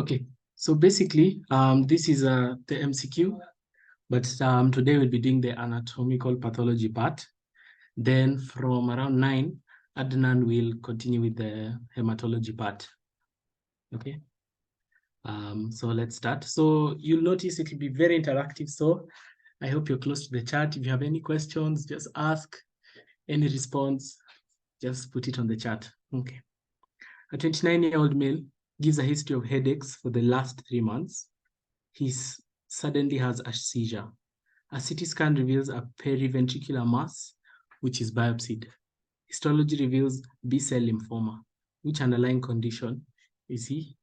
Okay, so basically, this is the MCQ, but today we'll be doing the anatomical pathology part. Then from around 9, Adnan will continue with the hematology part. Okay. So let's start. So you'll notice it will be very interactive. So I hope you're close to the chat. If you have any questions, just ask. Any response, just put it on the chat. Okay. A 29-year-old male gives a history of headaches for the last 3 months. He suddenly has a seizure. A CT scan reveals a periventricular mass, which is biopsied. Histology reveals B-cell lymphoma. Which underlying condition is he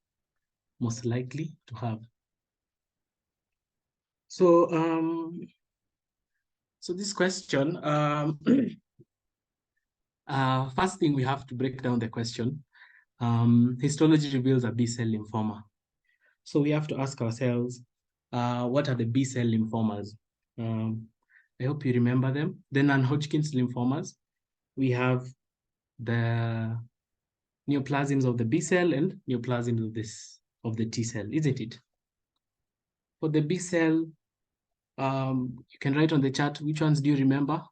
most likely to have? So, this question, first thing we have to break down the question. Histology reveals a B-cell lymphoma. So we have to ask ourselves, what are the B-cell lymphomas? I hope you remember them. The non-Hodgkin's lymphomas, we have the neoplasms of the B-cell and neoplasms of the T-cell, isn't it? For the B-cell, you can write on the chat, which ones do you remember?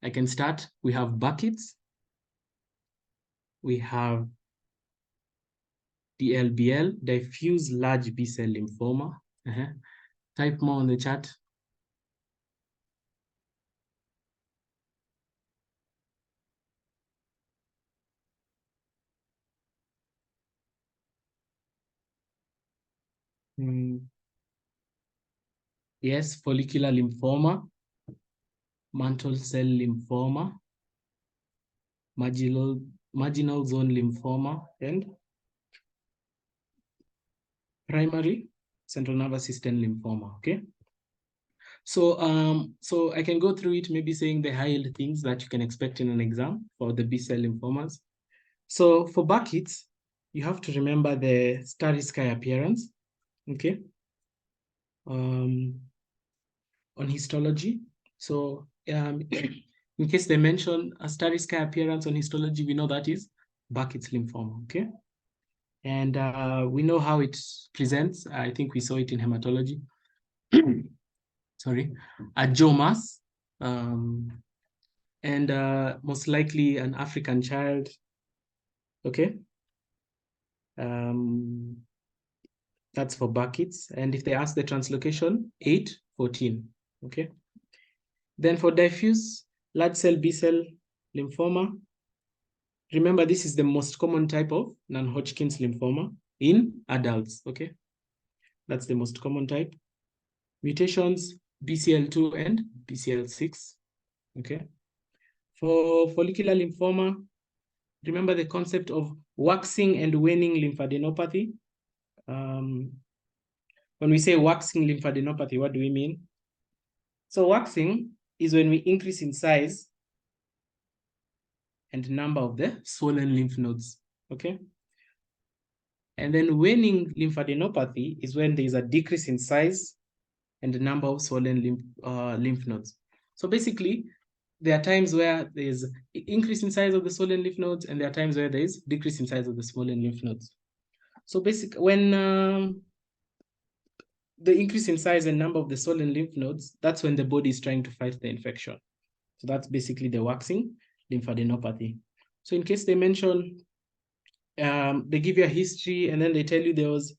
I can start. We have Burkitt's. We have DLBL, diffuse large B-cell lymphoma. Type more on the chat. Yes, follicular lymphoma, mantle cell lymphoma, marginal zone lymphoma, and primary central nervous system lymphoma. Okay. So so I can go through it, maybe saying the high-yield things that you can expect in an exam for the B-cell lymphomas. So for Burkitt's, you have to remember the starry sky appearance. Okay. On histology. So in case they mention a starry sky appearance on histology, we know that is Burkitt's lymphoma, okay? And we know how it presents. I think we saw it in hematology. Sorry, a jaw mass, and most likely an African child, okay? That's for Burkitt's. And if they ask the translocation, 8-14, okay? Then for diffuse large cell B-cell lymphoma, remember this is the most common type of non-Hodgkin's lymphoma in adults, okay? That's the most common type. Mutations, BCL2 and BCL6, okay? For follicular lymphoma, remember the concept of waxing and waning lymphadenopathy. When we say waxing lymphadenopathy, what do we mean? So waxing is when we increase in size and number of the swollen lymph nodes, okay? And then waning lymphadenopathy is when there is a decrease in size and the number of swollen lymph nodes. So basically, there are times where there's increase in size of the swollen lymph nodes, and there are times where there is decrease in size of the swollen lymph nodes. So basically, when the increase in size and number of the swollen lymph nodes, that's when the body is trying to fight the infection. So that's basically the waxing lymphadenopathy. So in case they mention, they give you a history and then they tell you there was,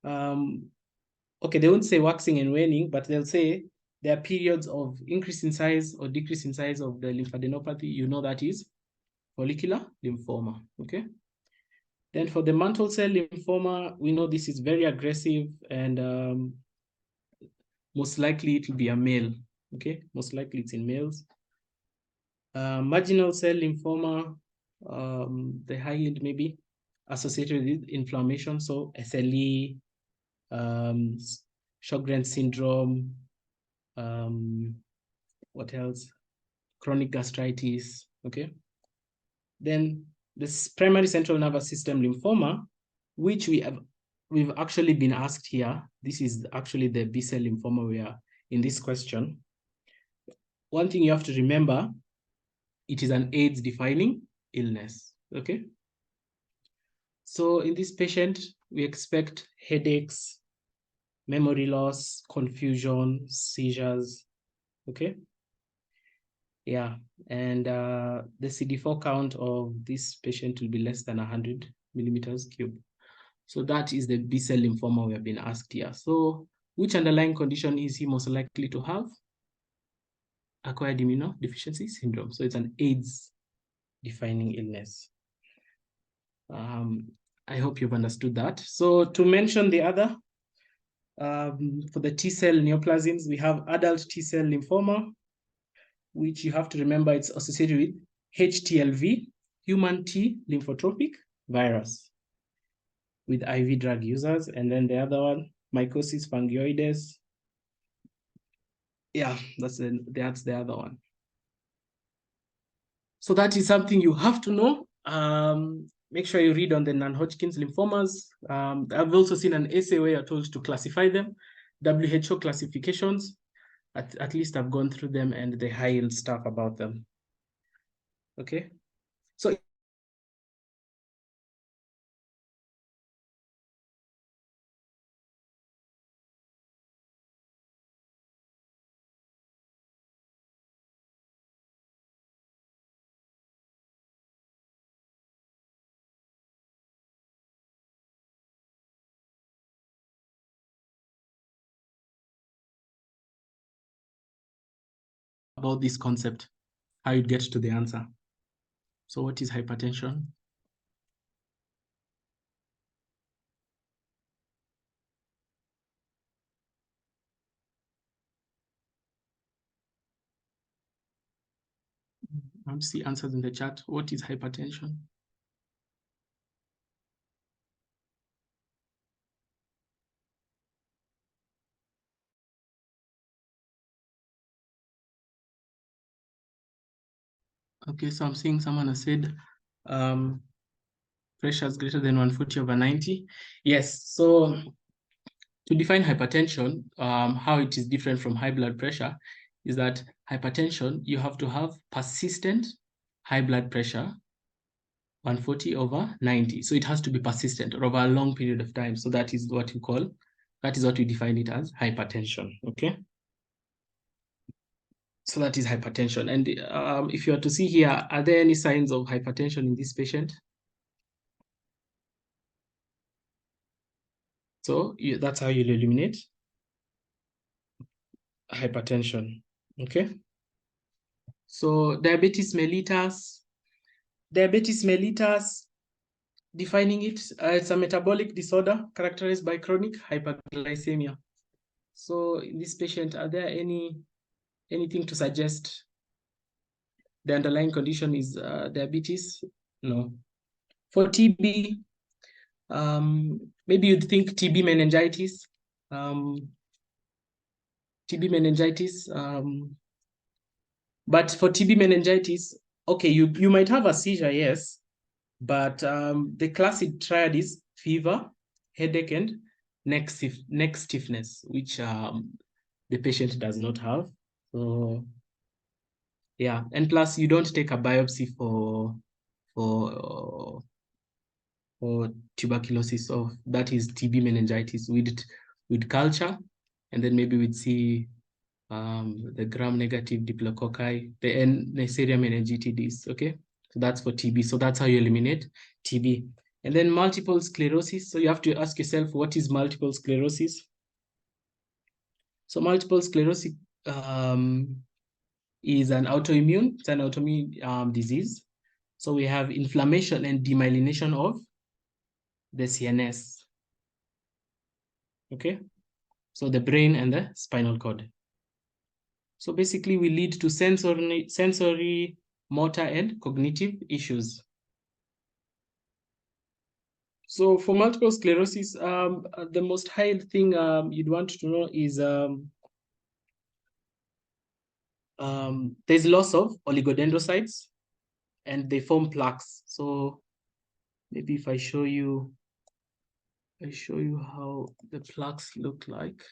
okay, they won't say waxing and waning, but they'll say there are periods of increase in size or decrease in size of the lymphadenopathy. You know that is follicular lymphoma, okay? Then for the mantle cell lymphoma, we know this is very aggressive and most likely it will be a male, okay? Most likely it's in males. Marginal cell lymphoma, the high yield may be associated with inflammation, so SLE, Sjogren's syndrome, what else? Chronic gastritis, okay? Then this primary central nervous system lymphoma, which we've actually been asked here. This is actually the B-cell lymphoma we are in this question. One thing you have to remember, it is an AIDS-defining illness, okay? So in this patient, we expect headaches, memory loss, confusion, seizures, okay? Yeah, and the CD4 count of this patient will be less than 100 millimeters cube. So that is the B-cell lymphoma we have been asked here. So which underlying condition is he most likely to have? Acquired immunodeficiency syndrome. So it's an AIDS-defining illness. I hope you've understood that. So to mention the other, for the T-cell neoplasms, we have adult T-cell lymphoma, which you have to remember it's associated with HTLV, human T lymphotropic virus, with IV drug users. And then the other one, mycosis fungoides. Yeah, that's the other one. So that is something you have to know. Make sure you read on the non-Hodgkin's lymphomas. I've also seen an essay where you're told to classify them. WHO classifications, at least I've gone through them and the high-yield stuff about them. Okay, so about this concept, how you get to the answer. So what is hypertension? See answers in the chat. What is hypertension? Okay, so I'm seeing someone has said pressure is greater than 140/90. Yes, so to define hypertension, how it is different from high blood pressure is that hypertension, you have to have persistent high blood pressure, 140/90. So it has to be persistent or over a long period of time. So that is what we define it as hypertension, okay? So that is hypertension. And if you are to see here, are there any signs of hypertension in this patient? So that's how you'll eliminate hypertension, okay? So diabetes mellitus, defining it, it's a metabolic disorder characterized by chronic hyperglycemia. So in this patient, are there anything to suggest the underlying condition is diabetes? No. For TB, maybe you'd think TB meningitis. TB meningitis. But for TB meningitis, okay, you might have a seizure, yes, but the classic triad is fever, headache, and neck stiffness, which the patient does not have. So yeah, and plus you don't take a biopsy for tuberculosis, so that is TB meningitis with culture, and then maybe we'd see the gram-negative diplococci, the Neisseria meningitidis, okay? So that's for TB. So that's how you eliminate TB. And then multiple sclerosis. So you have to ask yourself, what is multiple sclerosis? So multiple sclerosis is an autoimmune disease. So we have inflammation and demyelination of the CNS, okay? So the brain and the spinal cord. So basically we lead to sensory, motor, and cognitive issues. So for multiple sclerosis, the most high thing you'd want to know is there's loss of oligodendrocytes and they form plaques. So maybe if I show you how the plaques look like.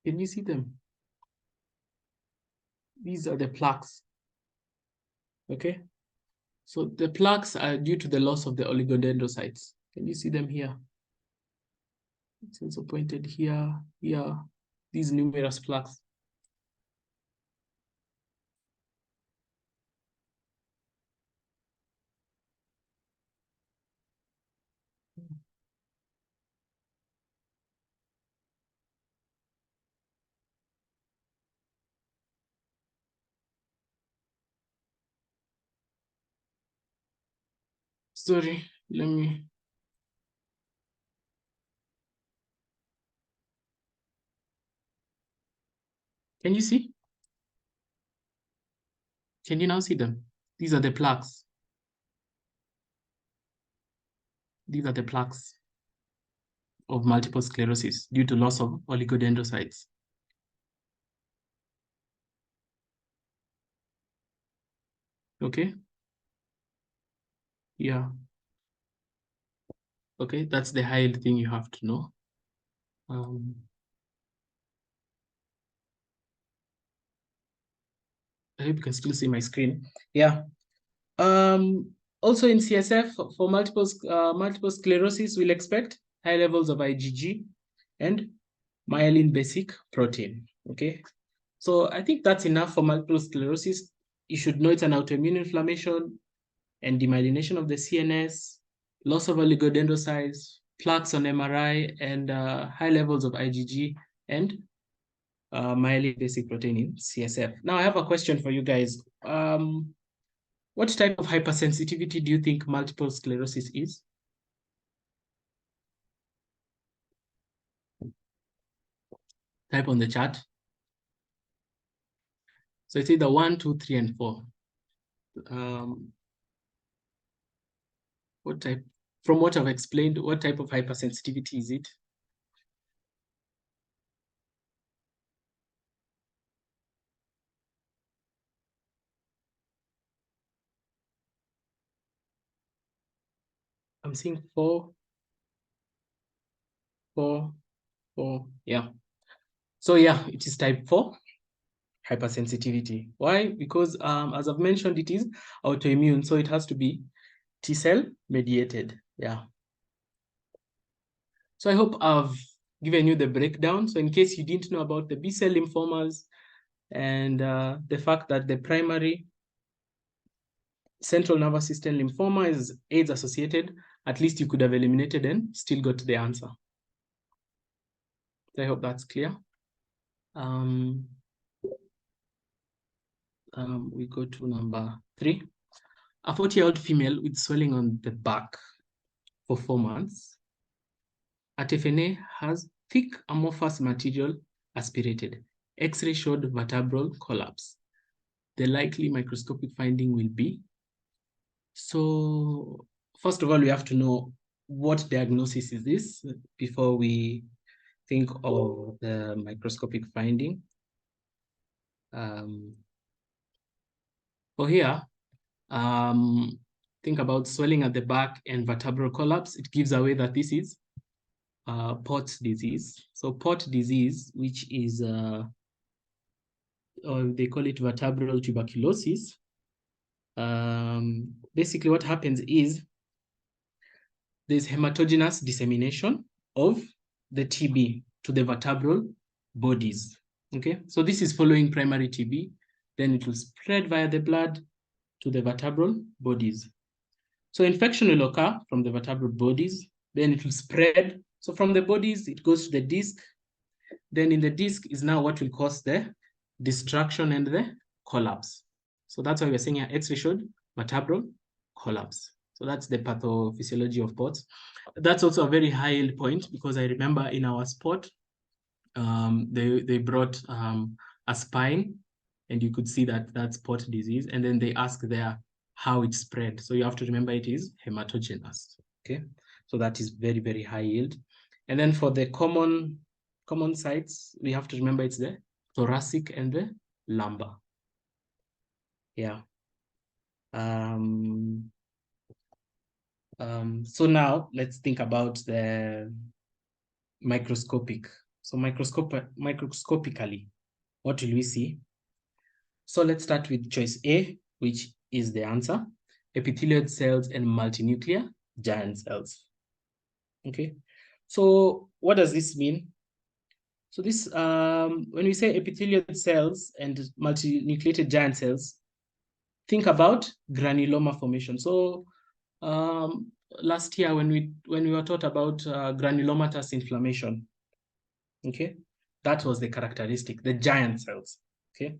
Can you see them? These are the plaques. Okay. So the plaques are due to the loss of the oligodendrocytes. Can you see them here? It's also pointed here, here, these numerous plaques. Sorry, let me. Can you see? Can you now see them? These are the plaques. These are the plaques of multiple sclerosis due to loss of oligodendrocytes. Okay. Yeah. Okay, that's the high thing you have to know. I hope you can still see my screen. Yeah. Also in CSF for multiple sclerosis, we'll expect high levels of IgG and myelin basic protein. Okay. So I think that's enough for multiple sclerosis. You should know it's an autoimmune inflammation and demyelination of the CNS, loss of oligodendrocytes, plaques on MRI, and high levels of IgG and myelin basic protein in CSF. Now I have a question for you guys. What type of hypersensitivity do you think multiple sclerosis is? Type on the chart. So it's either 1, 2, 3, and 4. What type? From what I've explained, what type of hypersensitivity is it? I'm seeing 4, 4, 4. Yeah. So yeah, it is type 4 hypersensitivity. Why? Because as I've mentioned, it is autoimmune, so it has to be T-cell mediated. Yeah. So I hope I've given you the breakdown. So in case you didn't know about the B-cell lymphomas and the fact that the primary central nervous system lymphoma is AIDS associated, at least you could have eliminated and still got the answer. So I hope that's clear. We go to number 3. A 40-year-old female with swelling on the back for 4 months. At FNA has thick amorphous material aspirated. X-ray showed vertebral collapse. The likely microscopic finding will be. So first of all, we have to know what diagnosis is this before we think of the microscopic finding. For here, think about swelling at the back and vertebral collapse. It gives away that this is Pott's disease. So Pott disease, which is, or they call it vertebral tuberculosis. Basically what happens is there's hematogenous dissemination of the TB to the vertebral bodies. Okay, so this is following primary TB. Then it will spread via the blood to the vertebral bodies. So infection will occur from the vertebral bodies, then it will spread. So from the bodies, it goes to the disc. Then in the disc is now what will cause the destruction and the collapse. So that's why we're saying here X-ray showed vertebral collapse. So that's the pathophysiology of POTS. That's also a very high yield point because I remember in our sport, they brought a spine and you could see that that's Pott disease. And then they ask there how it spread. So you have to remember it is hematogenous. Okay, so that is very, very high yield. And then for the common sites, we have to remember it's the thoracic and the lumbar. Yeah. So now let's think about the microscopic. So microscopically, what will we see? So let's start with choice A, which is the answer: epithelial cells and multinuclear giant cells. Okay, so what does this mean? So this, when we say epithelial cells and multinucleated giant cells, think about granuloma formation. So last year when we were taught about granulomatous inflammation, okay, that was the characteristic, the giant cells. Okay,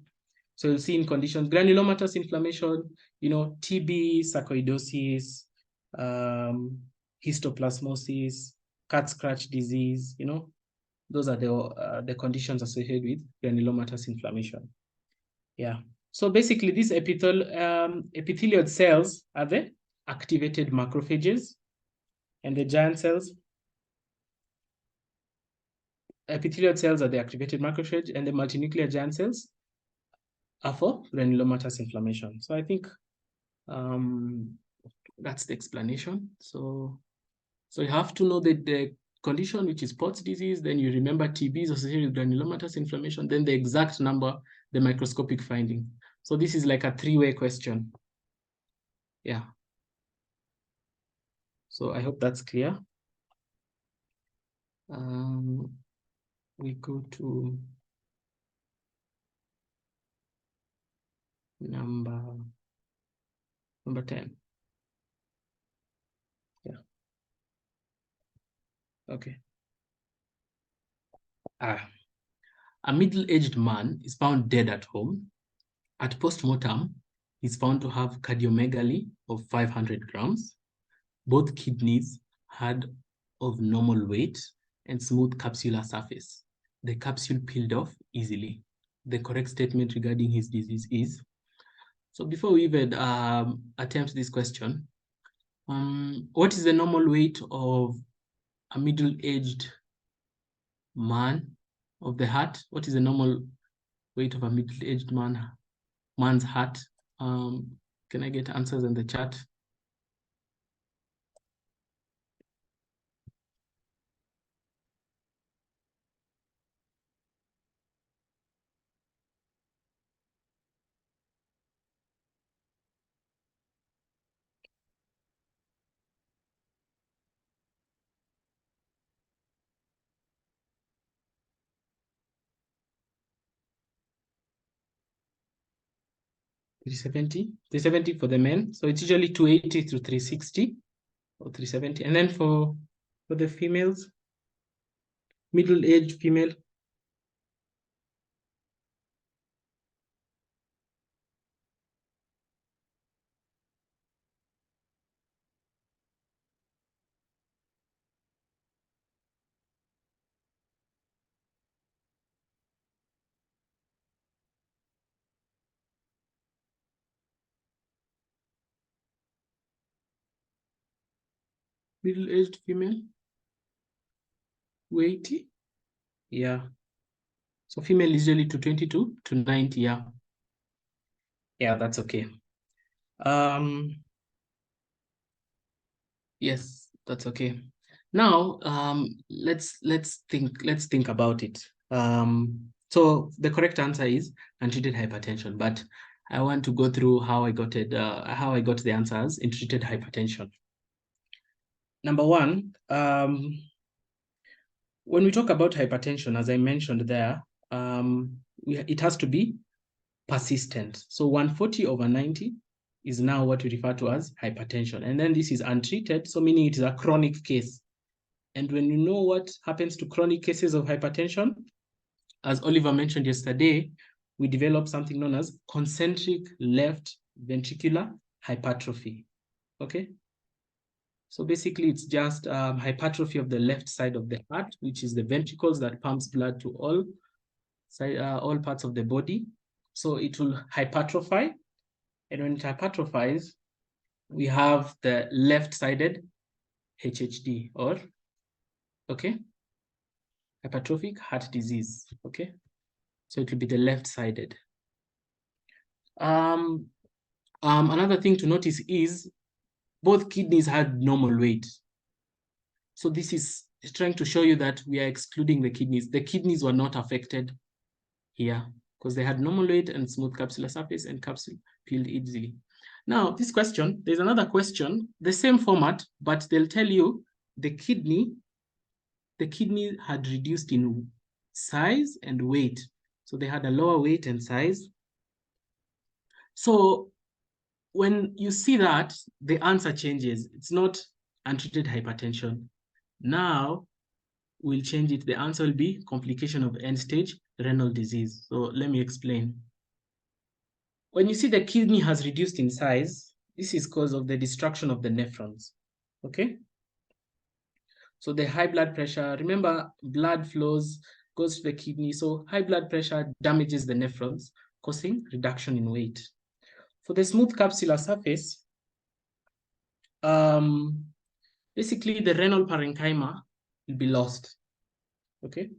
so you'll see in conditions granulomatous inflammation, you know, TB, sarcoidosis, histoplasmosis, cat scratch disease, you know, those are the conditions associated with granulomatous inflammation. Yeah. So basically, these epithelial cells are the activated macrophages, and the giant cells, epithelial cells are the activated macrophage, and the multinuclear giant cells are for granulomatous inflammation. So I think that's the explanation. So you have to know the condition, which is Pott's disease, then you remember TB is associated with granulomatous inflammation, then the exact number, the microscopic finding. So this is like a three-way question. Yeah. So I hope that's clear. We go to number 10. Yeah. Okay. A middle-aged man is found dead at home. At postmortem, he's found to have cardiomegaly of 500 grams. Both kidneys had of normal weight and smooth capsular surface. The capsule peeled off easily. The correct statement regarding his disease is. So before we even attempt this question, what is the normal weight of a middle-aged man of the heart? What is the normal weight of a middle-aged man's heart? Can I get answers in the chat? $370. $370 for the men. So it's usually 280 to 360 or 370. And then for the females, middle-aged female, middle-aged female, 280. Yeah. So female is usually 222 to 90. Yeah. Yeah, that's okay. Yes, that's okay. Now, let's think about it. So the correct answer is untreated hypertension, but I want to go through how I got it, how I got the answers in treated hypertension. Number one, when we talk about hypertension, as I mentioned there, it has to be persistent. So 140/90 is now what we refer to as hypertension. And then this is untreated, so meaning it is a chronic case. And when you know what happens to chronic cases of hypertension, as Oliver mentioned yesterday, we develop something known as concentric left ventricular hypertrophy. Okay? So basically, it's just hypertrophy of the left side of the heart, which is the ventricles that pumps blood to all parts of the body. So it will hypertrophy. And when it hypertrophies, we have the left-sided HHD, or, okay, hypertrophic heart disease, okay? So it will be the left-sided. Another thing to notice is both kidneys had normal weight. So this is is trying to show you that we are excluding the kidneys. The kidneys were not affected here because they had normal weight and smooth capsular surface and capsule peeled easily. Now, this question, there's another question, the same format, but they'll tell you the kidney had reduced in size and weight. So they had a lower weight and size. So when you see that, the answer changes. It's not untreated hypertension. Now, we'll change it. The answer will be complication of end-stage renal disease. So let me explain. When you see the kidney has reduced in size, this is because of the destruction of the nephrons, okay? So the high blood pressure, remember blood flows, goes to the kidney. So high blood pressure damages the nephrons, causing reduction in weight. For the smooth capsular surface, basically the renal parenchyma will be lost, okay?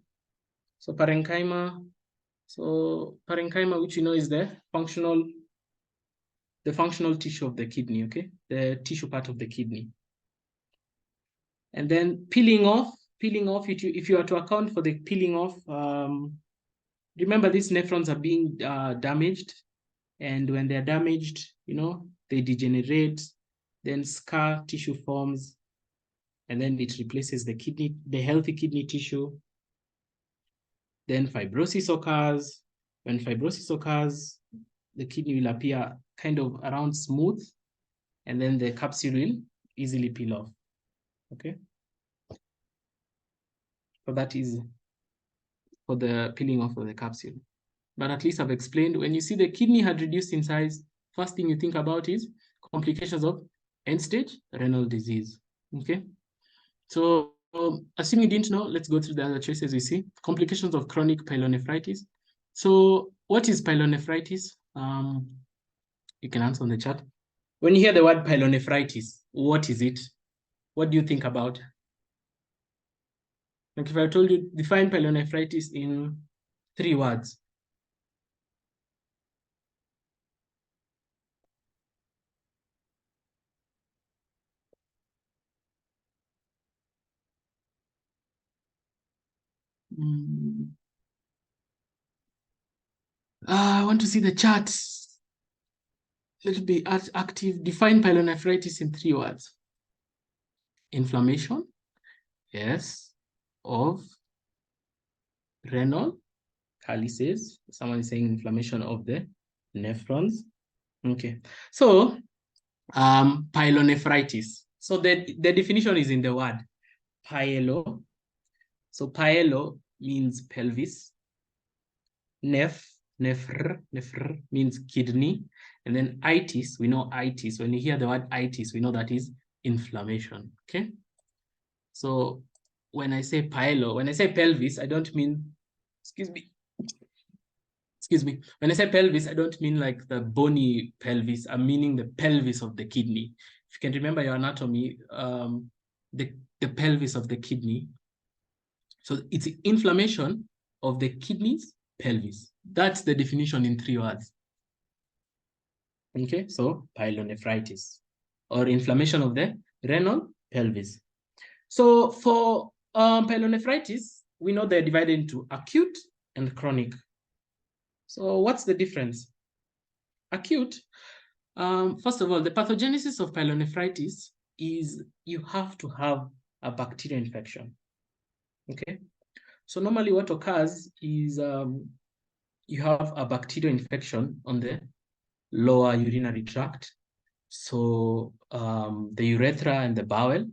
So parenchyma, which you know is the functional tissue of the kidney, okay? The tissue part of the kidney. And then peeling off, if you are to account for the peeling off, remember these nephrons are being damaged. And when they're damaged, you know, they degenerate, then scar tissue forms, and then it replaces the healthy kidney tissue. Then fibrosis occurs. When fibrosis occurs, the kidney will appear kind of around smooth, and then the capsule will easily peel off, okay? So that is for the peeling off of the capsule. But at least I've explained, when you see the kidney had reduced in size, first thing you think about is complications of end-stage renal disease, okay? So assuming you didn't know, let's go through the other choices we see. Complications of chronic pyelonephritis. So what is pyelonephritis? You can answer on the chat. When you hear the word pyelonephritis, what is it? What do you think about? Like if I told you, define pyelonephritis in 3 words. I want to see the chat. Let's be active. Define pyelonephritis in 3 words. Inflammation, yes, of renal. Kali says, someone is saying inflammation of the nephrons. Okay, so pyelonephritis. So the definition is in the word pyelo. So pyelo means pelvis. Nephr means kidney. And then itis, we know itis. When you hear the word itis, we know that is inflammation, okay? So when I say pyelo, when I say pelvis, I don't mean, excuse me. When I say pelvis, I don't mean like the bony pelvis. I'm meaning the pelvis of the kidney. If you can remember your anatomy, the pelvis of the kidney. So it's inflammation of the kidney's pelvis. That's the definition in 3 words. Okay, so pyelonephritis or inflammation of the renal pelvis. So for pyelonephritis, we know they're divided into acute and chronic. So what's the difference? Acute, first of all, the pathogenesis of pyelonephritis is you have to have a bacterial infection, okay? So normally what occurs is you have a bacterial infection on the lower urinary tract, so the urethra and the bowel.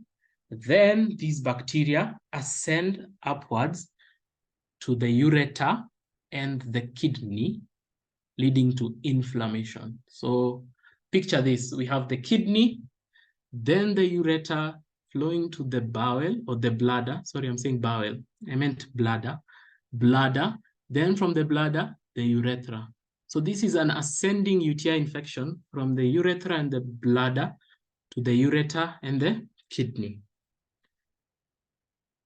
Then these bacteria ascend upwards to the ureter and the kidney, leading to inflammation. So picture this, we have the kidney, then the ureter flowing to the bowel or the bladder. Sorry, I'm saying bowel, I meant bladder. Then from the bladder, the urethra. So this is an ascending UTI infection from the urethra and the bladder to the ureter and the kidney.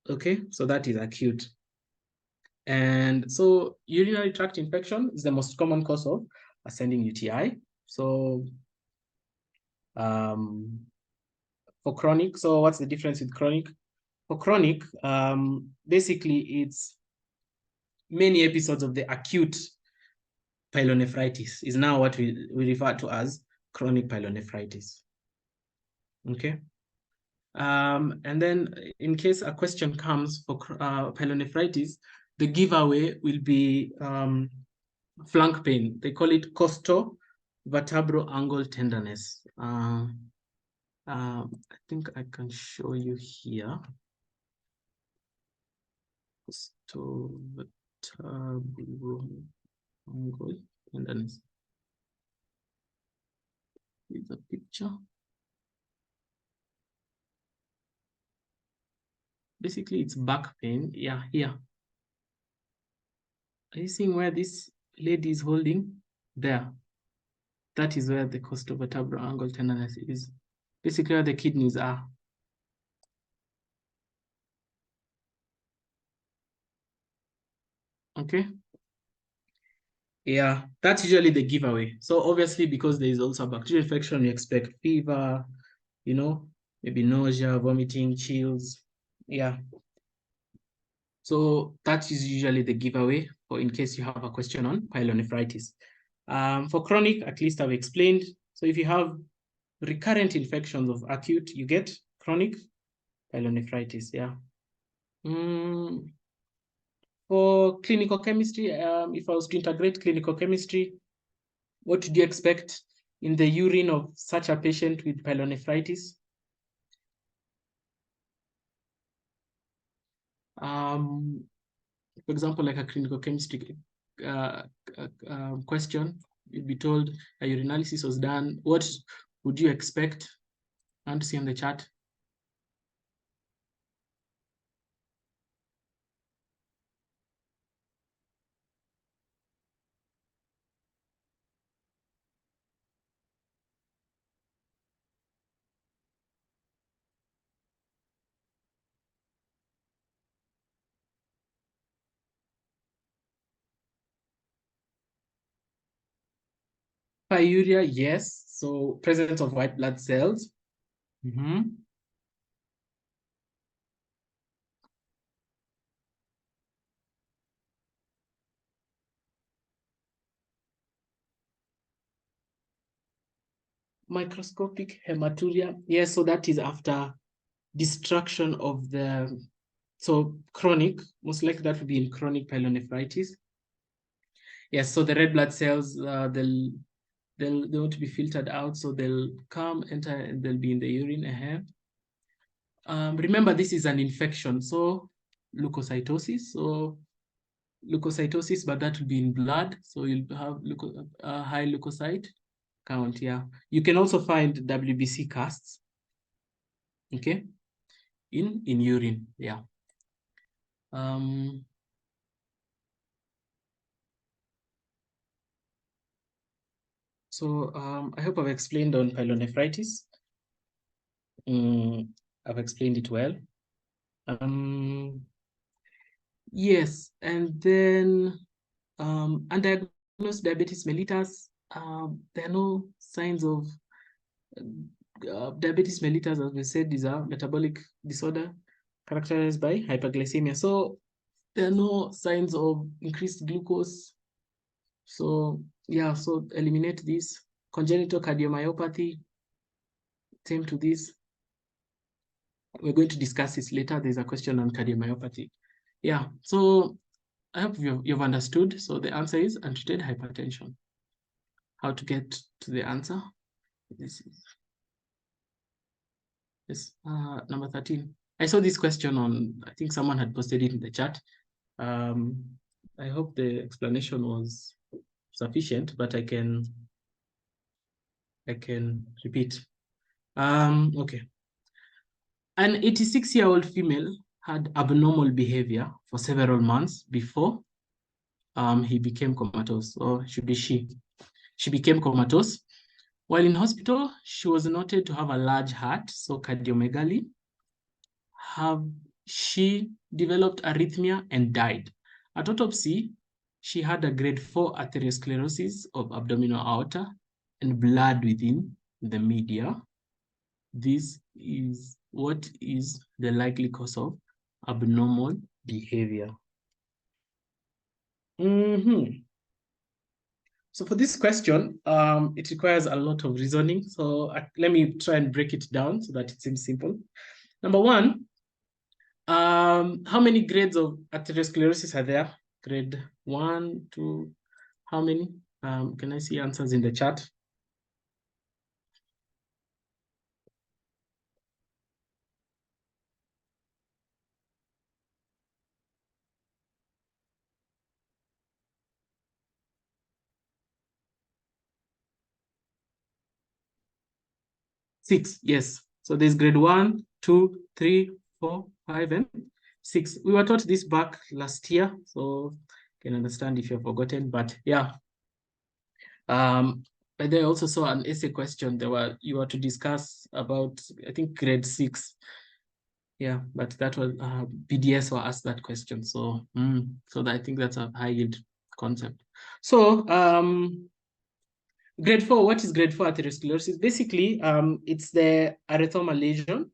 Okay, so that is acute. And so urinary tract infection is the most common cause of ascending UTI. So for chronic, so what's the difference with chronic? For chronic, basically it's many episodes of the acute pyelonephritis is now what we refer to as chronic pyelonephritis. Okay. And then in case a question comes for pyelonephritis, the giveaway will be flank pain. They call it costal vertebral angle tenderness. I think I can show you here. Costal vertebral angle tenderness. Here's a picture. Basically, it's back pain. Yeah, here. Are you seeing where this lady is holding? There. That is where the costal vertebral angle tenderness is. Basically, where the kidneys are. Okay. Yeah, that's usually the giveaway. So obviously, because there is also a bacterial infection, you expect fever, you know, maybe nausea, vomiting, chills. Yeah. So that is usually the giveaway, or in case you have a question on pyelonephritis. For chronic, at least I've explained. So if you have recurrent infections of acute, you get chronic pyelonephritis. Yeah. For clinical chemistry, if I was to integrate clinical chemistry, what would you expect in the urine of such a patient with pyelonephritis? For example, like a clinical chemistry question, you'd be told a urinalysis was done. What would you expect? And see on the chart. Pyuria, yes. So presence of white blood cells. Microscopic hematuria. Yes, so that is after destruction of the, so chronic, most likely that would be in chronic pyelonephritis. Yes, so the red blood cells, they want to be filtered out, so they'll come, enter, and they'll be in the urine ahead. Remember, this is an infection, so leukocytosis. So leukocytosis, but that will be in blood, so you'll have high leukocyte count. Yeah, you can also find WBC casts, okay, in urine. Yeah. So I hope I've explained on pyelonephritis. I've explained it well. Yes, and then undiagnosed diabetes mellitus. There are no signs of diabetes mellitus, as we said, is a metabolic disorder characterized by hyperglycemia. So there are no signs of increased glucose. So yeah, so eliminate this. Congenital cardiomyopathy, same to this. We're going to discuss this later. There's a question on cardiomyopathy. Yeah, so I hope you've understood. So the answer is untreated hypertension. How to get to the answer? This is yes, number 13. I saw this question on, I think someone had posted it in the chat. I hope the explanation was sufficient, but I can repeat. Okay. An 86-year-old female had abnormal behavior for several months before he became comatose, or should be she. She became comatose. While in hospital, she was noted to have a large heart, so cardiomegaly. She developed arrhythmia and died. At autopsy, she had a grade 4 atherosclerosis of abdominal aorta and blood within the media. this is what is the likely cause of abnormal behavior. So for this question, it requires a lot of reasoning. So let me try and break it down so that it seems simple. Number one, how many grades of atherosclerosis are there? Grade 1, 2, how many? Can I see answers in the chat? Six, yes. So there's grade 1, 2, 3, 4, 5, and 6. We were taught this back last year, so you can understand if you've forgotten, but yeah. But I also saw an essay question you were to discuss about, I think, grade 6. Yeah, but that was BDS were asked that question. So so I think that's a high yield concept. So grade 4, what is grade 4 atherosclerosis? Basically, it's the erythema lesion.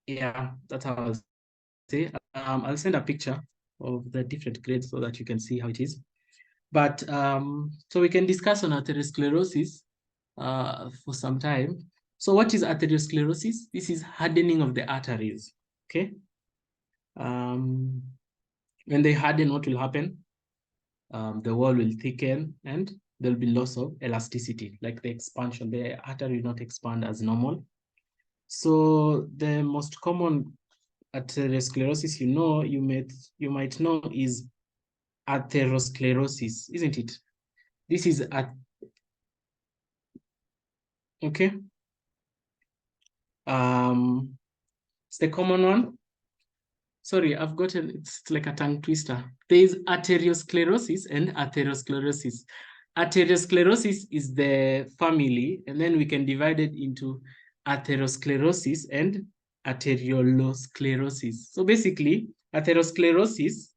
Yeah, that's how I'll say. I'll send a picture of the different grades so that you can see how it is. But so we can discuss on atherosclerosis for some time. So what is atherosclerosis? This is hardening of the arteries, okay? When they harden, what will happen? The wall will thicken and there'll be loss of elasticity, like the expansion. The artery will not expand as normal. So the most common atherosclerosis you might know is atherosclerosis, isn't it? This is okay. It's the common one. Sorry, I've gotten it's like a tongue twister. There is arteriosclerosis and atherosclerosis. Arteriosclerosis is the family, and then we can divide it into atherosclerosis and arteriolosclerosis. So basically, atherosclerosis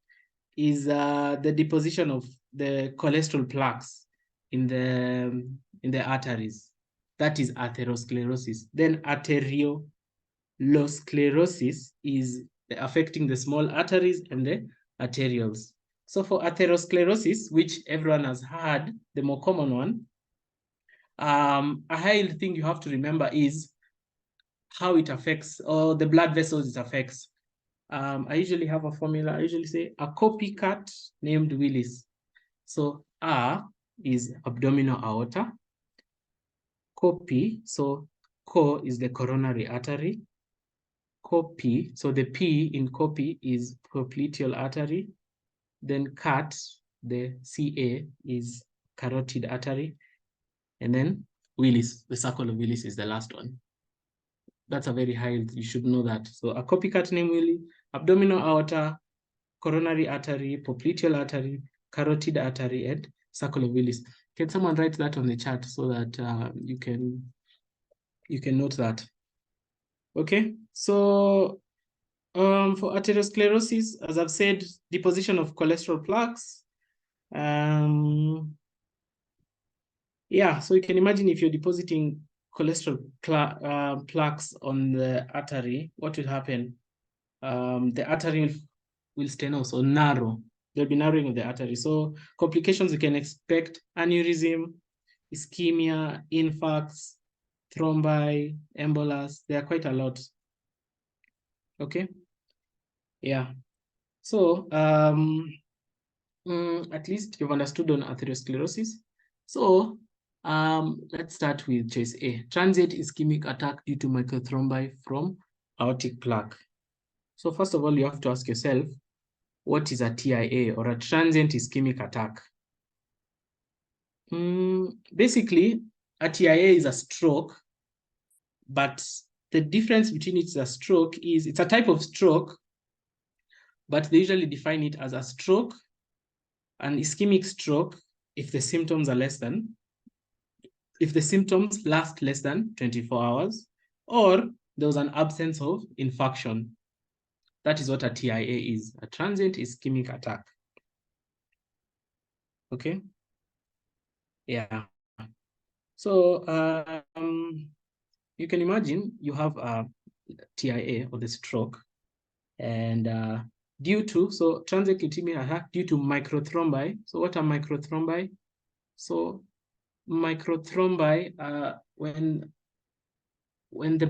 is the deposition of the cholesterol plaques in the arteries. That is atherosclerosis. Then arteriolosclerosis is affecting the small arteries and the arterioles. So for atherosclerosis, which everyone has heard, the more common one, a high thing you have to remember is how it affects, or the blood vessels it affects. I usually have a formula. I usually say a copycat named Willis. So A is abdominal aorta. Copy, so co is the coronary artery. Copy, so the P in copy is popliteal artery. Then cat, the CA is carotid artery. And then Willis, the circle of Willis is the last one. That's a very high, you should know that. So a copycat name Willis, abdominal aorta, coronary artery, popliteal artery, carotid artery, and circle of Willis. Can someone write that on the chat so that you can note that? Okay, so for atherosclerosis, as I've said, deposition of cholesterol plaques. Yeah, so you can imagine if you're depositing cholesterol plaques on the artery, what will happen? The artery will steno, so narrow. There'll be narrowing of the artery. So complications you can expect: aneurysm, ischemia, infarcts, thrombi, embolus. There are quite a lot. Okay. Yeah. So at least you've understood on atherosclerosis. So let's start with choice A. Transient ischemic attack due to microthrombi from aortic plaque. So first of all, you have to ask yourself, what is a TIA, or a transient ischemic attack? Basically, a TIA is a stroke, but the difference between it's a stroke is it's a type of stroke, but they usually define it as a stroke, an ischemic stroke, if the symptoms last less than 24 hours, or there was an absence of infarction. That is what a TIA is, a transient ischemic attack. Okay. Yeah. So you can imagine you have a TIA or the stroke, and due to transient ischemia due to microthrombi. So what are microthrombi? So microthrombi when the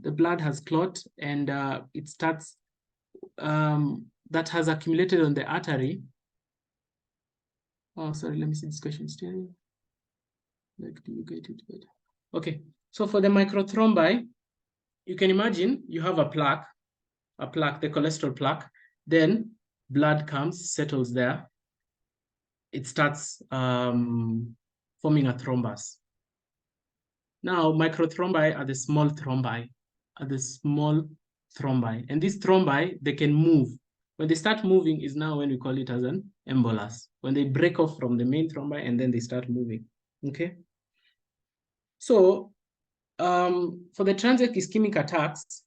blood has clot and it starts that has accumulated on the artery. Oh, sorry, let me see this question still. Like, do you get it better? Okay, so for the microthrombi, you can imagine you have a plaque, the cholesterol plaque, then blood comes, settles there. It starts forming a thrombus. Now, microthrombi are the small thrombi, and these thrombi, they can move. When they start moving is now when we call it as an embolus. When they break off from the main thrombi and then they start moving, okay? So for the transient ischemic attacks,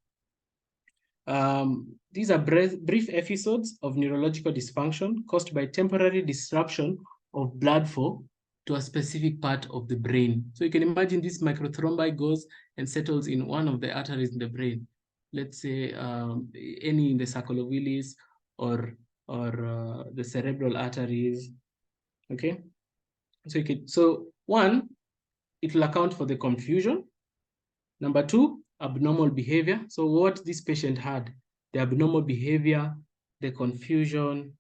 these are brief episodes of neurological dysfunction caused by temporary disruption of blood flow to a specific part of the brain. So you can imagine this microthrombi goes and settles in one of the arteries in the brain. Let's say any in the sacral or the cerebral arteries. Okay. So one, it will account for the confusion. Number two, abnormal behavior. So what this patient had, the abnormal behavior, the confusion,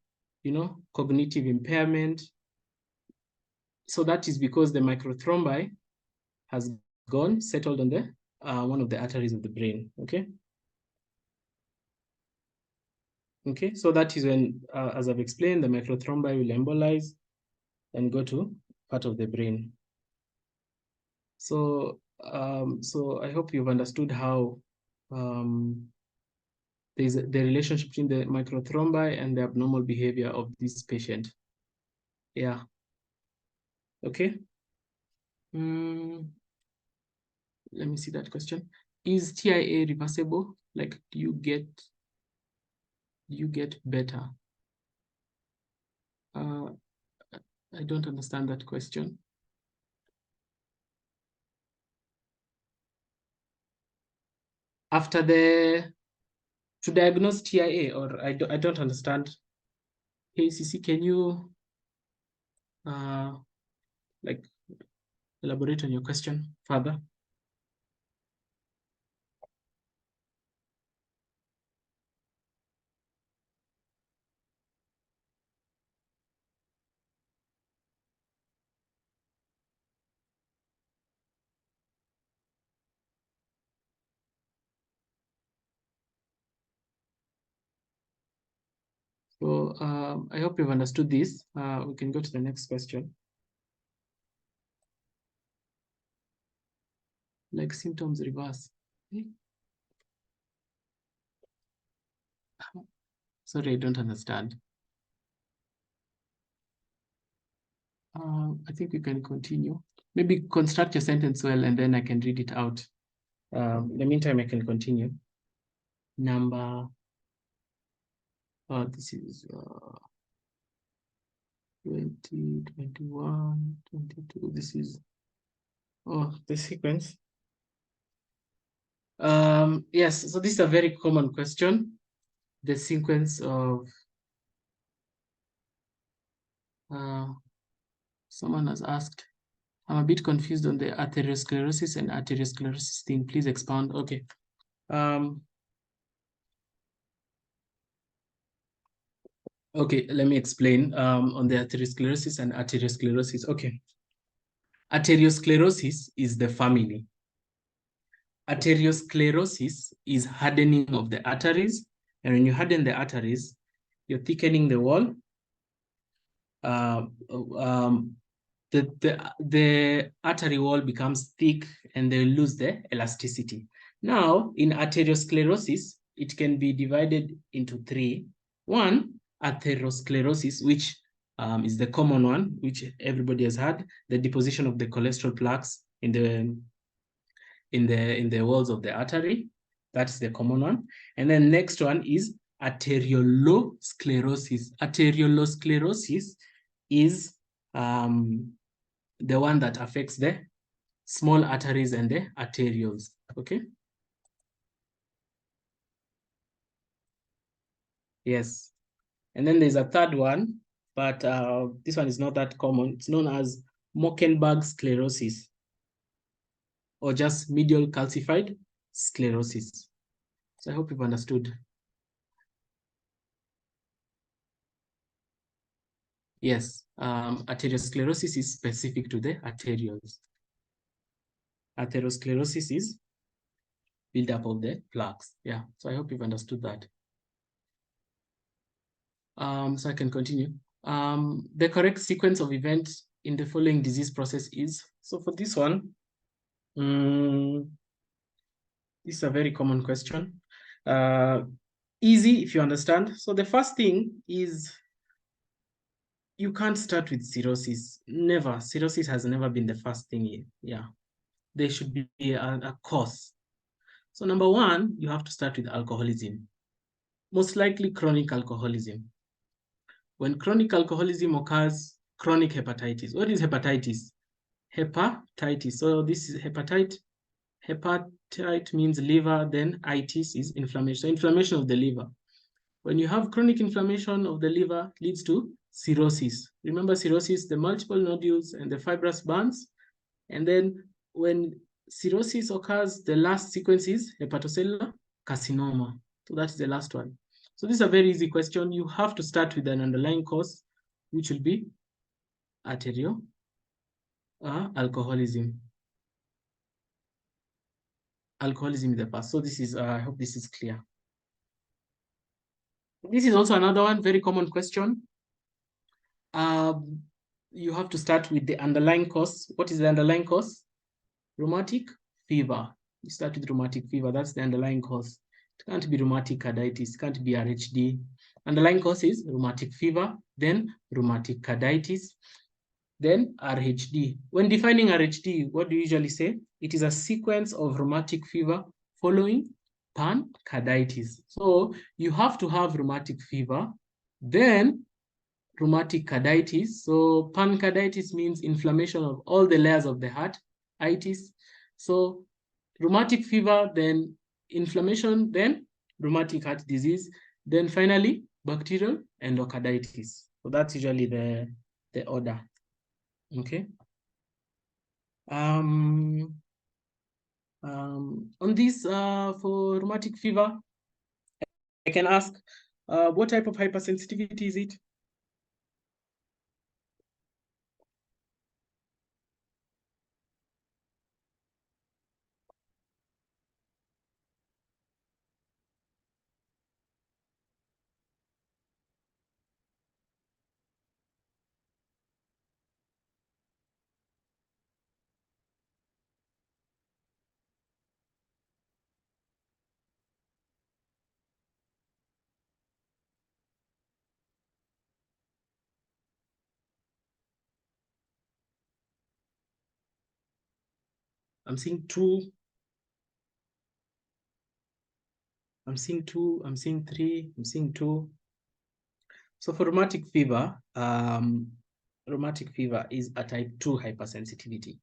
cognitive impairment. So that is because the microthrombi has gone, settled on the one of the arteries of the brain, okay? Okay, so that is when, as I've explained, the microthrombi will embolize and go to part of the brain. So, so I hope you've understood how there's the relationship between the microthrombi and the abnormal behavior of this patient. Yeah. Okay. Let me see that question. Is TIA reversible? Like, do you get better? I don't understand that question. After to diagnose TIA, or I don't understand. Hey, CC, can you like elaborate on your question further? So I hope you've understood this. We can go to the next question. Like symptoms reverse. Sorry, I don't understand. I think we can continue. Maybe construct your sentence well, and then I can read it out. In the meantime, I can continue. This is 20, 21, 22. This is, the sequence. Yes, so this is a very common question. The sequence of, someone has asked, I'm a bit confused on the atherosclerosis and arteriosclerosis thing. Please expound. Okay. Okay, let me explain on the atherosclerosis and arteriosclerosis. Okay. Arteriosclerosis is the family. Arteriosclerosis is hardening of the arteries. And when you harden the arteries, you're thickening the wall. The artery wall becomes thick and they lose the elasticity. Now, in arteriosclerosis, it can be divided into three. One, atherosclerosis, which is the common one, which everybody has had, the deposition of the cholesterol plaques in the walls of the artery. That's the common one. And then next one is arteriolosclerosis. Arteriolosclerosis is the one that affects the small arteries and the arterioles, okay? Yes. And then there's a third one, but this one is not that common. It's known as Mockenberg sclerosis, or just medial calcified sclerosis. So I hope you've understood. Yes, arteriosclerosis is specific to the arterioles. Atherosclerosis is build-up of the plaques. Yeah, so I hope you've understood that. So I can continue. The correct sequence of events in the following disease process is, so for this one, this is a very common question. Easy if you understand. So the first thing is, you can't start with cirrhosis. Never. Cirrhosis has never been the first thing. Yeah. There should be a cause. So number one, you have to start with alcoholism. Most likely chronic alcoholism. When chronic alcoholism occurs, chronic hepatitis. What is hepatitis? Hepatitis. So this is hepatite. Hepatite means liver, then itis is inflammation. So inflammation of the liver. When you have chronic inflammation of the liver, leads to cirrhosis. Remember cirrhosis, the multiple nodules and the fibrous bands. And then when cirrhosis occurs, the last sequence is hepatocellular carcinoma. So that is the last one. So this is a very easy question. You have to start with an underlying cause, which will be arterial alcoholism. Alcoholism is the first. So this is, I hope this is clear. This is also another one, very common question. You have to start with the underlying cause. What is the underlying cause? Rheumatic fever. You start with rheumatic fever. That's the underlying cause. It can't be rheumatic carditis. It can't be RHD. Underlying cause is rheumatic fever, then rheumatic carditis, then RHD. When defining RHD, what do you usually say? It is a sequence of rheumatic fever following pancarditis. So you have to have rheumatic fever, then rheumatic carditis. So pancarditis means inflammation of all the layers of the heart, itis. So rheumatic fever, then inflammation, then rheumatic heart disease, then finally bacterial endocarditis. So that's usually the order. Okay. On this, for rheumatic fever, I can ask, what type of hypersensitivity is it? I'm seeing two. I'm seeing two. I'm seeing three. I'm seeing two. So for rheumatic fever is a type 2 hypersensitivity.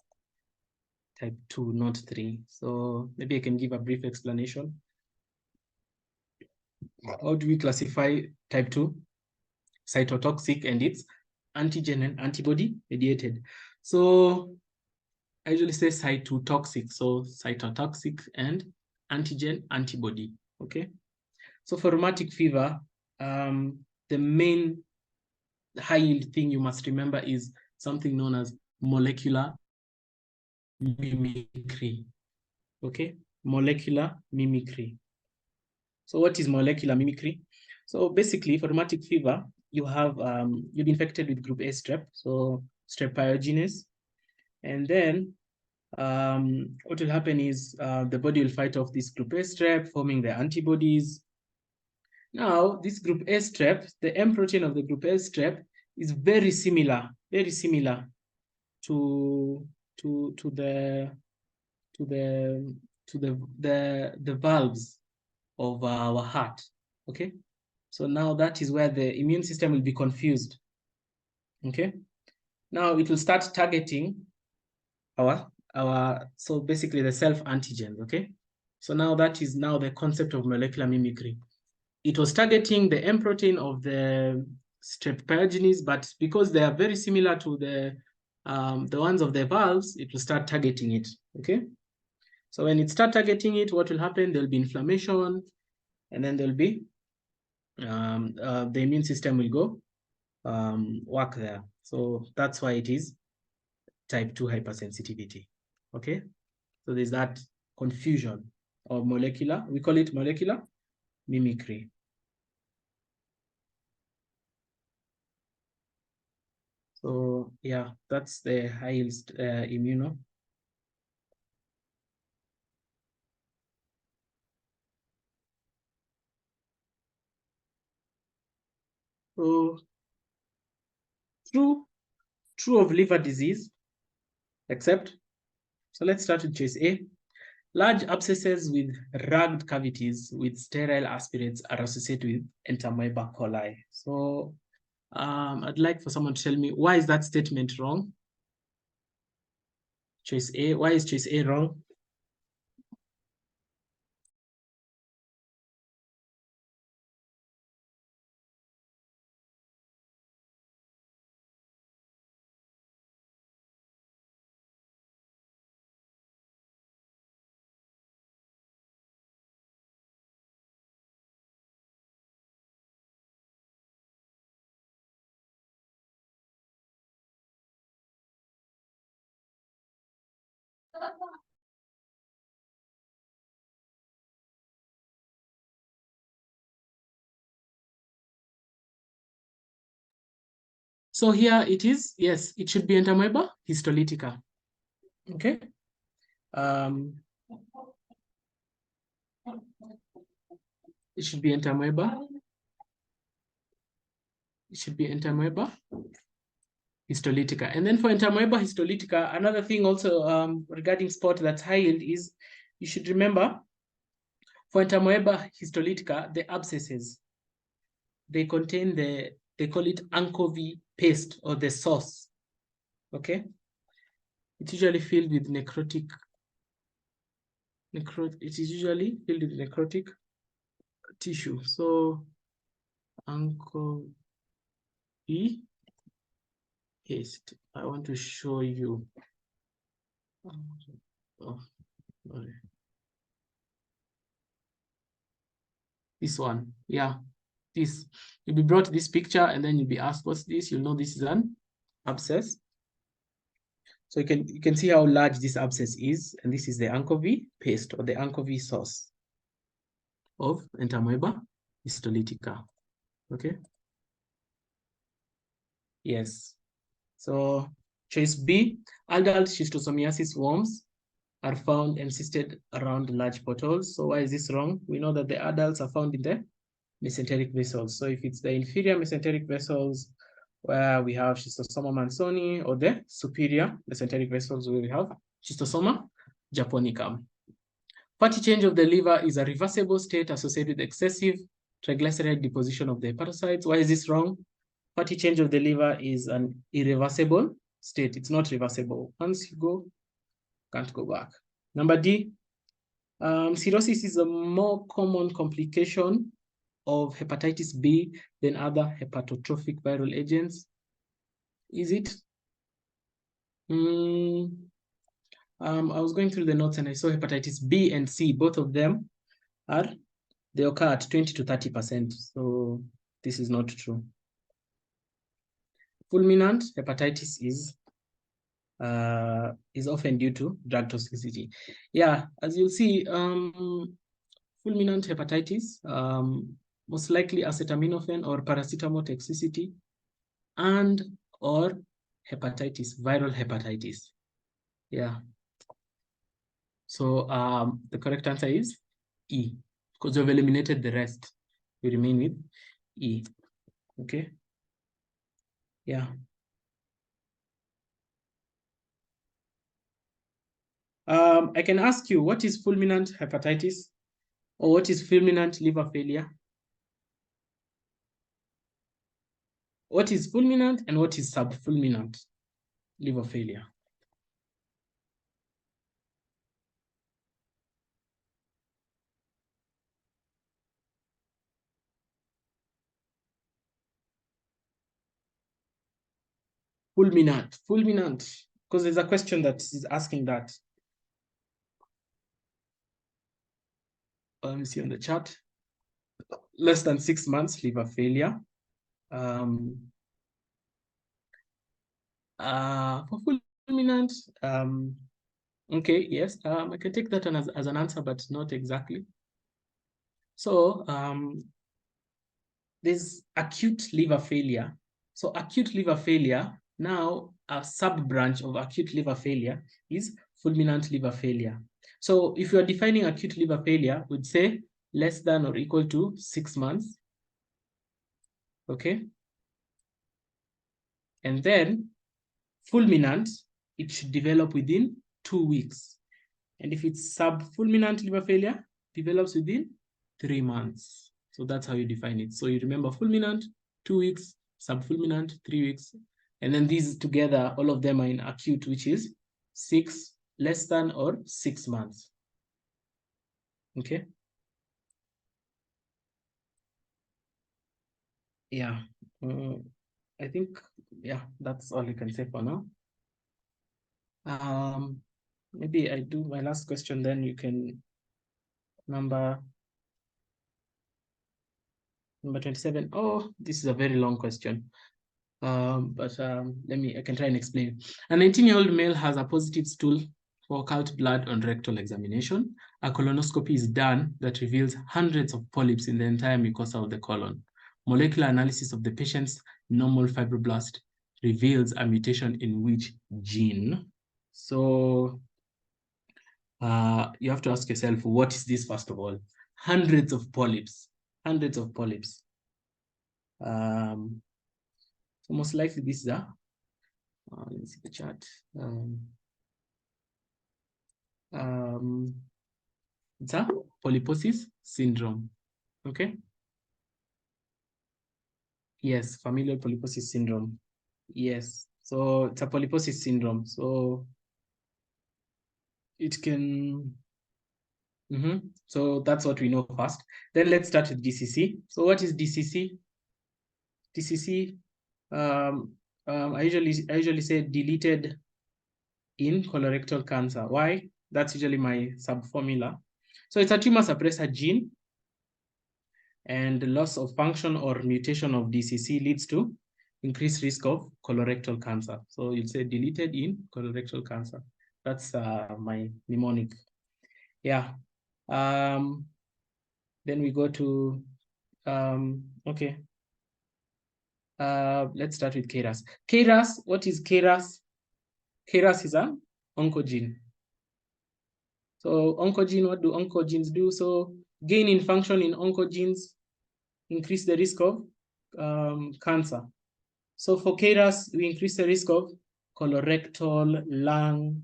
Type 2, not 3. So maybe I can give a brief explanation. How do we classify type 2? Cytotoxic, and it's antigen and antibody mediated. So I usually say cytotoxic. So cytotoxic and antigen antibody. Okay. So for rheumatic fever, the main high yield thing you must remember is something known as molecular mimicry. Okay, molecular mimicry. So what is molecular mimicry? So basically, for rheumatic fever, you have you'll be infected with group A strep, so strep pyogenes, and then what will happen is the body will fight off this group A strep, forming the antibodies. Now, this group A strep, the M protein of the group A strep is very similar to the valves of our heart. Okay, so now that is where the immune system will be confused. Okay, now it will start targeting so basically the self-antigens, okay? So now that is now the concept of molecular mimicry. It was targeting the M protein of the strep pyogenes, but because they are very similar to the ones of the valves, it will start targeting it, okay? So when it starts targeting it, what will happen? There'll be inflammation, and then there'll be, the immune system will go work there. So that's why it is type 2 hypersensitivity, okay? So there's that confusion of molecular, we call it molecular mimicry. So yeah, that's the highest immuno. So true of liver disease, except, so let's start with choice A. Large abscesses with rugged cavities with sterile aspirates are associated with Entamoeba coli. So I'd like for someone to tell me, why is that statement wrong? Choice A, why is choice A wrong? So here it is, yes, it should be Entamoeba histolytica, okay? It should be Entamoeba. It should be Entamoeba histolytica. And then for Entamoeba histolytica, another thing also regarding spot that's high yield is, you should remember, for Entamoeba histolytica, the abscesses, they contain they call it anchovy paste or the sauce, okay? It's usually filled with necrotic, it is usually filled with necrotic tissue. So anchovy paste, I want to show you. Oh, sorry. This one, yeah, this. You'll be brought this picture and then you'll be asked, what's this? You'll know this is an abscess. So you can see how large this abscess is, and this is the anchovy paste or the anchovy sauce of Entamoeba histolytica. Okay. Yes. So choice B, adult schistosomiasis worms are found encysted around large portals. So why is this wrong? We know that the adults are found in the mesenteric vessels. So if it's the inferior mesenteric vessels where we have schistosoma mansoni, or the superior mesenteric vessels where we have schistosoma japonicum. Fatty change of the liver is a reversible state associated with excessive triglyceride deposition of the hepatocytes. Why is this wrong? Fatty change of the liver is an irreversible state. It's not reversible. Once you go, can't go back. Number D, cirrhosis is a more common complication of hepatitis B than other hepatotrophic viral agents. Is it? I was going through the notes and I saw hepatitis B and C, both of them they occur at 20 to 30%. So this is not true. Fulminant hepatitis is often due to drug toxicity. Yeah, as you'll see, fulminant hepatitis, most likely acetaminophen or paracetamol toxicity, and or hepatitis, viral hepatitis. Yeah. So the correct answer is E, because we've eliminated the rest. We remain with E. Okay. Yeah. I can ask you, what is fulminant hepatitis? Or what is fulminant liver failure? What is fulminant and what is subfulminant liver failure? Fulminant, because there's a question that is asking that. Let me see on the chat. Less than 6 months, liver failure. For fulminant, okay, yes, I can take that as an answer, but not exactly. So there's acute liver failure. So acute liver failure, now a sub-branch of acute liver failure is fulminant liver failure. So if you are defining acute liver failure, we'd say less than or equal to 6 months. Okay. And then fulminant, it should develop within 2 weeks. And if it's sub-fulminant liver failure, develops within 3 months. So that's how you define it. So you remember fulminant, 2 weeks, sub-fulminant, 3 weeks. And then these together, all of them are in acute, which is less than or 6 months. Okay. Yeah. I think, yeah, that's all you can say for now. Maybe I do my last question, then you can number 27. Oh, this is a very long question. I can try and explain. A 19-year-old male has a positive stool for occult blood on rectal examination. A colonoscopy is done that reveals hundreds of polyps in the entire mucosa of the colon. Molecular analysis of the patient's normal fibroblast reveals a mutation in which gene? So you have to ask yourself, what is this, first of all? Hundreds of polyps. So most likely this is let me see the chart. It's a polyposis syndrome. Okay. Yes, familial polyposis syndrome. Yes. So it's a polyposis syndrome. So it can. So that's what we know first. Then let's start with DCC. So what is DCC? DCC. I usually say deleted in colorectal cancer. Why? That's usually my sub-formula. So it's a tumor suppressor gene, and loss of function or mutation of DCC leads to increased risk of colorectal cancer. So you'd say deleted in colorectal cancer. That's my mnemonic. Yeah. Then we go to, okay. Let's start with KRAS. KRAS, what is KRAS? KRAS is an oncogene. So oncogene, what do oncogenes do? So gain in function in oncogenes increase the risk of cancer. So for KRAS, we increase the risk of colorectal, lung,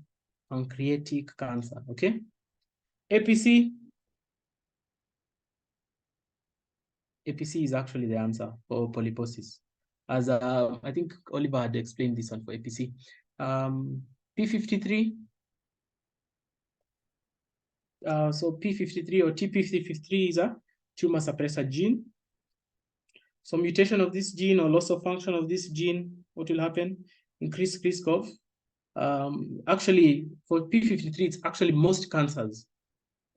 pancreatic cancer, okay? APC is actually the answer for polyposis. As I think Oliver had explained this one for APC. P53, so P53 or TP53 is a tumor suppressor gene. So mutation of this gene or loss of function of this gene, what will happen? Increased risk of, actually for P53, it's actually most cancers.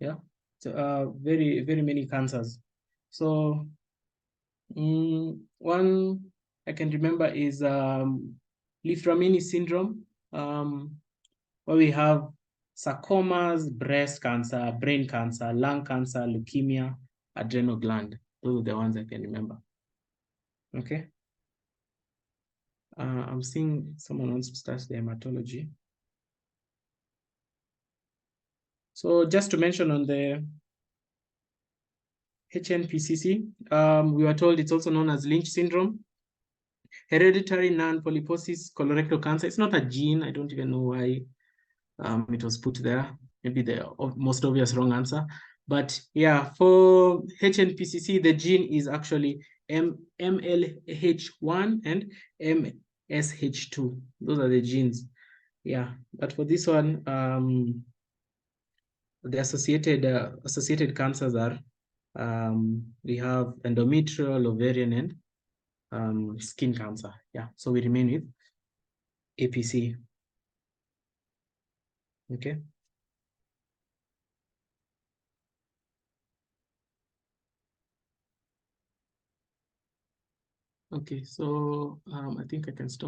Yeah, so, very, very many cancers. So one I can remember is Liframini syndrome, where we have sarcomas, breast cancer, brain cancer, lung cancer, leukemia, adrenal gland. Those are the ones I can remember. Okay. I'm seeing someone wants to start the hematology. So just to mention on the HNPCC, we were told it's also known as Lynch syndrome. Hereditary non-polyposis colorectal cancer. It's not a gene. I don't even know why it was put there. Maybe the most obvious wrong answer. But yeah, for HNPCC, the gene is actually MLH1 and MSH2. Those are the genes. Yeah, but for this one, the associated cancers are, we have endometrial, ovarian, and skin cancer. Yeah, so we remain with APC. Okay. Okay, so I think I can stop.